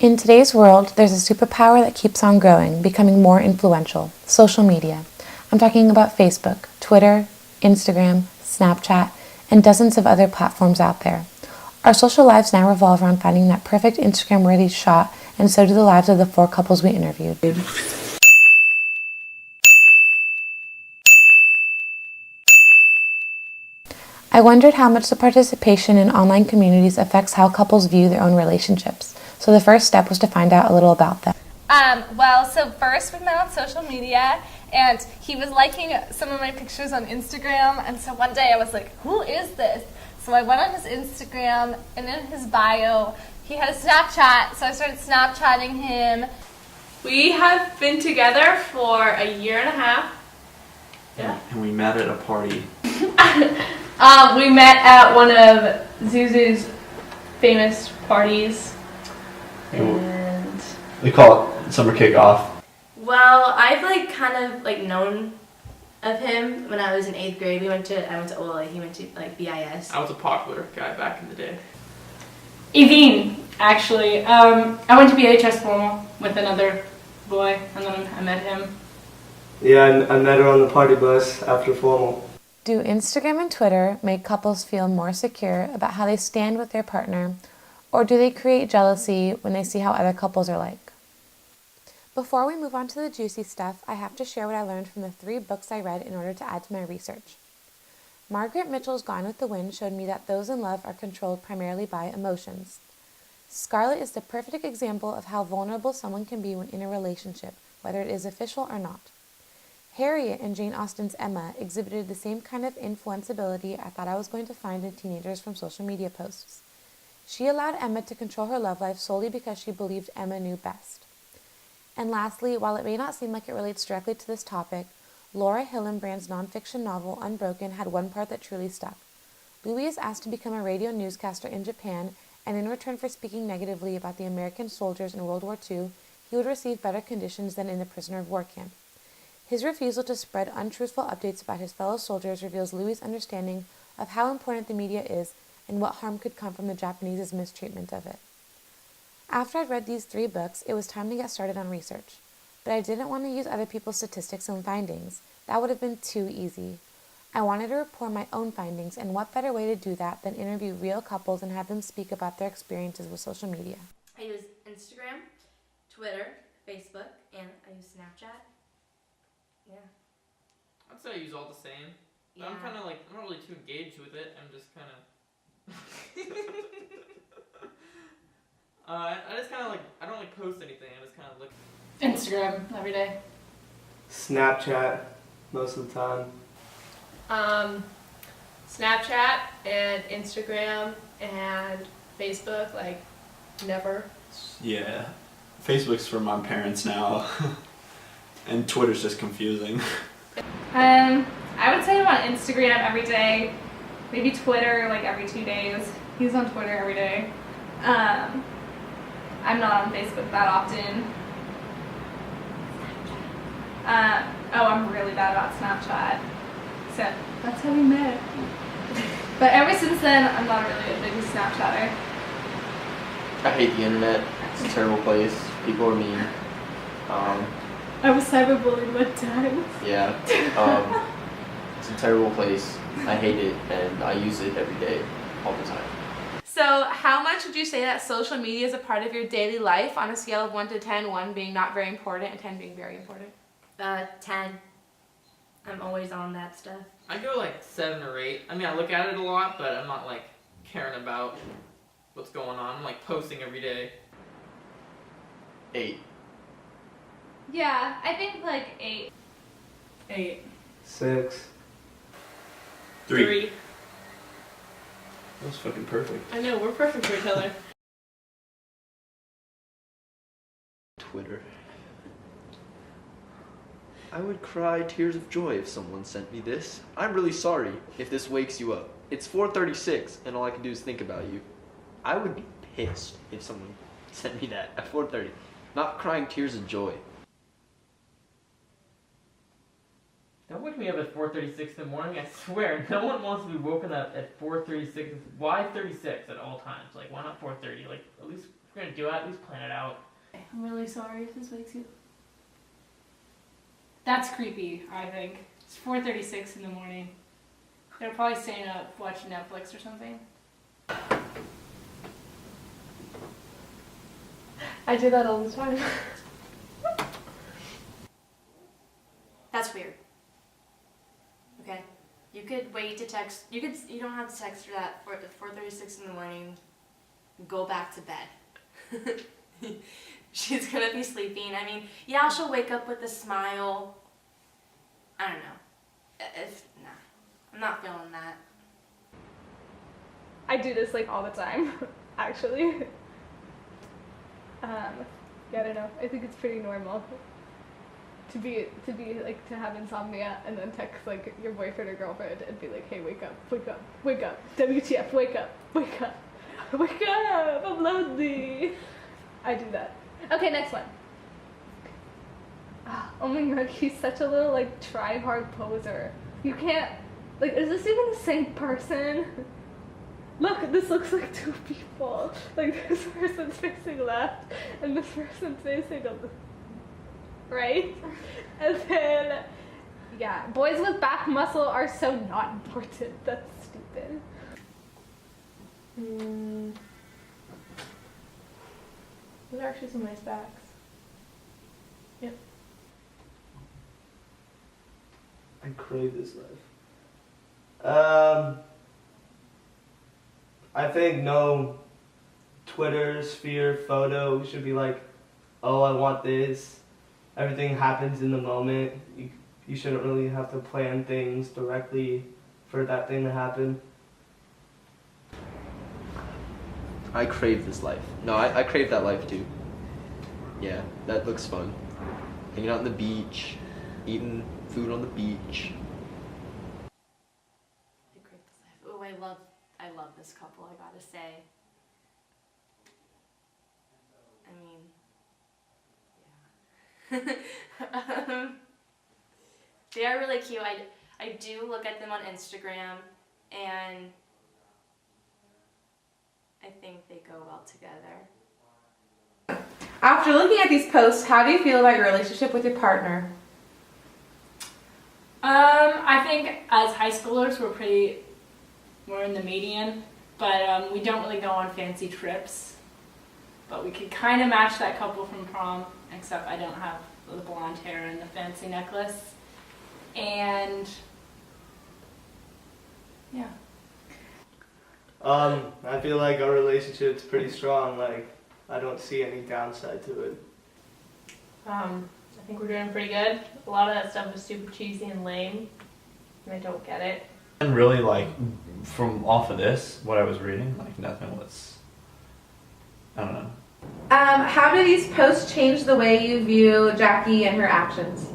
In today's world, there's a superpower that keeps on growing, becoming more influential: social media. I'm talking about Facebook, Twitter, Instagram, Snapchat, and dozens of other platforms out there. Our social lives now revolve around finding that perfect Instagram-worthy shot, and so do the lives of the 4 couples we interviewed. I wondered how much the participation in online communities affects how couples view their own relationships. So the first step was to find out a little about them. So first we met on social media, and he was liking some of my pictures on Instagram, and so one day I was like, who is this? So I went on his Instagram, and in his bio, he had a Snapchat, so I started Snapchatting him. We have been together for a year and a half. Yeah. And we met at a party. We met at one of Zuzu's famous parties. And We call it summer kickoff. Well, I've kind of known of him when I was in 8th grade. I went to Ola, he went to BIS. I was a popular guy back in the day. Evine, actually. I went to BHS formal with another boy, and then I met him. Yeah, I met her on the party bus after formal. Do Instagram and Twitter make couples feel more secure about how they stand with their partner, or do they create jealousy when they see how other couples are like? Before we move on to the juicy stuff, I have to share what I learned from the 3 books I read in order to add to my research. Margaret Mitchell's Gone with the Wind showed me that those in love are controlled primarily by emotions. Scarlett is the perfect example of how vulnerable someone can be when in a relationship, whether it is official or not. Harriet in Jane Austen's Emma exhibited the same kind of influenceability I thought I was going to find in teenagers from social media posts. She allowed Emma to control her love life solely because she believed Emma knew best. And lastly, while it may not seem like it relates directly to this topic, Laura Hillenbrand's nonfiction novel Unbroken had one part that truly stuck. Louis is asked to become a radio newscaster in Japan, and in return for speaking negatively about the American soldiers in World War II, he would receive better conditions than in a prisoner of war camp. His refusal to spread untruthful updates about his fellow soldiers reveals Louis' understanding of how important the media is and what harm could come from the Japanese's mistreatment of it. After I'd read these 3 books, it was time to get started on research. But I didn't want to use other people's statistics and findings. That would have been too easy. I wanted to report my own findings, and what better way to do that than interview real couples and have them speak about their experiences with social media. I use Instagram, Twitter, Facebook, and I use Snapchat. Yeah. I'd say I use all the same. But Yeah. I'm kind of I'm not really too engaged with it. I'm just kind of... I just kind of I don't post anything. I just kind of look. Instagram every day. Snapchat most of the time. Snapchat and Instagram and Facebook, never. Yeah. Facebook's for my parents now. And Twitter's just confusing. I would say I'm on Instagram every day, maybe Twitter every 2 days. He's on Twitter every day. I'm not on Facebook that often. I'm really bad about Snapchat. So that's how we met. But ever since then, I'm not really a big Snapchatter. I hate the internet. It's a terrible place. People are mean. I was cyberbullied one time. Yeah. It's a terrible place. I hate it, and I use it every day, all the time. So how much would you say that social media is a part of your daily life on a scale of 1 to 10, 1 being not very important and 10 being very important? 10. I'm always on that stuff. I go 7 or 8. I mean, I look at it a lot, but I'm not caring about what's going on. I'm posting every day. 8. Yeah, I think 8. 8. 6. 3. That was fucking perfect. I know, we're perfect for each other. Twitter. I would cry tears of joy if someone sent me this. I'm really sorry if this wakes you up. It's 4:36 and all I can do is think about you. I would be pissed if someone sent me that at 4:30. Not crying tears of joy. Don't wake me up at 4:36 in the morning. I swear, no one wants to be woken up at 4:36. Why 36 at all times? Why not 4:30? At least we're gonna do it, at least plan it out. I'm really sorry if this wakes you. That's creepy, I think. It's 4:36 in the morning. They're probably staying up watching Netflix or something. I do that all the time. That's weird. Okay. You could wait to text. You don't have to text her at 4:36 in the morning. Go back to bed. She's gonna be sleeping. I mean, yeah, she'll wake up with a smile. I don't know. Nah, I'm not feeling that. I do this like all the time, actually. Yeah, I don't know. I think it's pretty normal to have insomnia and then text like your boyfriend or girlfriend and be like, hey, wake up, wake up, wake up, WTF, wake up, wake up, wake up, I'm lonely. I do that. Okay, next one. Oh my god, he's such a little like try hard poser. You can't, like, is this even the same person? Look, this looks like two people. Like, this person's facing left and this person's facing right. And then, yeah, boys with back muscle are so not important. That's stupid. Those are actually some nice backs. Yep. I crave this life. I think no Twitter sphere photo should be like, oh, I want this. Everything happens in the moment. You shouldn't really have to plan things directly for that thing to happen. I crave this life. No, I crave that life too. Yeah, that looks fun. Hanging out on the beach, eating food on the beach. I crave this life. Oh, I love this couple, I gotta say. I mean, yeah. They are really cute. I do look at them on Instagram, and I think they go well together. After looking at these posts, how do you feel about your relationship with your partner? I think as high schoolers we're in the median, but we don't really go on fancy trips. But we could kind of match that couple from prom, except I don't have the blonde hair and the fancy necklace. And yeah. I feel like our relationship's pretty strong. Like, I don't see any downside to it. I think we're doing pretty good. A lot of that stuff is super cheesy and lame, and I don't get it. And really, like, from off of this, what I was reading, like, nothing was, I don't know. How do these posts change the way you view Jackie and her actions?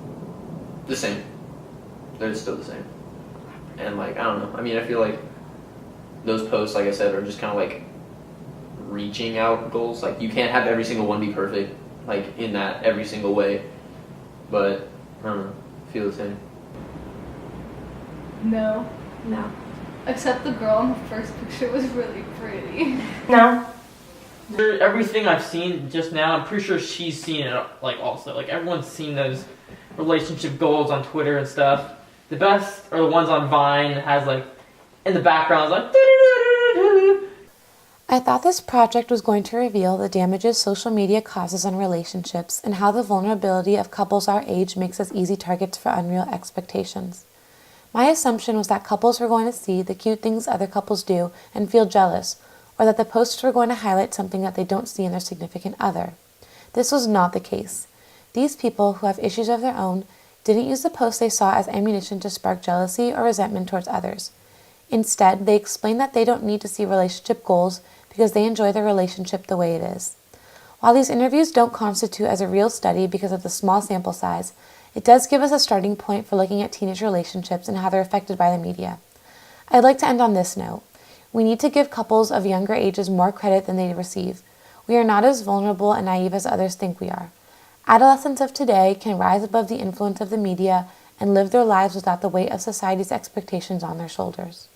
The same. They're still the same. And like, I don't know. I mean, I feel like those posts, like I said, are just kind of like reaching out goals. Like, you can't have every single one be perfect, like in that every single way. But I don't know. I feel the same. No. No. Except the girl in the first picture was really pretty. No. Everything I've seen just now, I'm pretty sure she's seen it, like, also. Like, everyone's seen those relationship goals on Twitter and stuff. The best are the ones on Vine that has, like, in the background, like, doo-doo-doo-doo-doo. I thought this project was going to reveal the damages social media causes on relationships and how the vulnerability of couples our age makes us easy targets for unreal expectations. My assumption was that couples were going to see the cute things other couples do and feel jealous, or that the posts were going to highlight something that they don't see in their significant other. This was not the case. These people, who have issues of their own, didn't use the posts they saw as ammunition to spark jealousy or resentment towards others. Instead, they explained that they don't need to see relationship goals because they enjoy their relationship the way it is. While these interviews don't constitute as a real study because of the small sample size, it does give us a starting point for looking at teenage relationships and how they're affected by the media. I'd like to end on this note. We need to give couples of younger ages more credit than they receive. We are not as vulnerable and naive as others think we are. Adolescents of today can rise above the influence of the media and live their lives without the weight of society's expectations on their shoulders.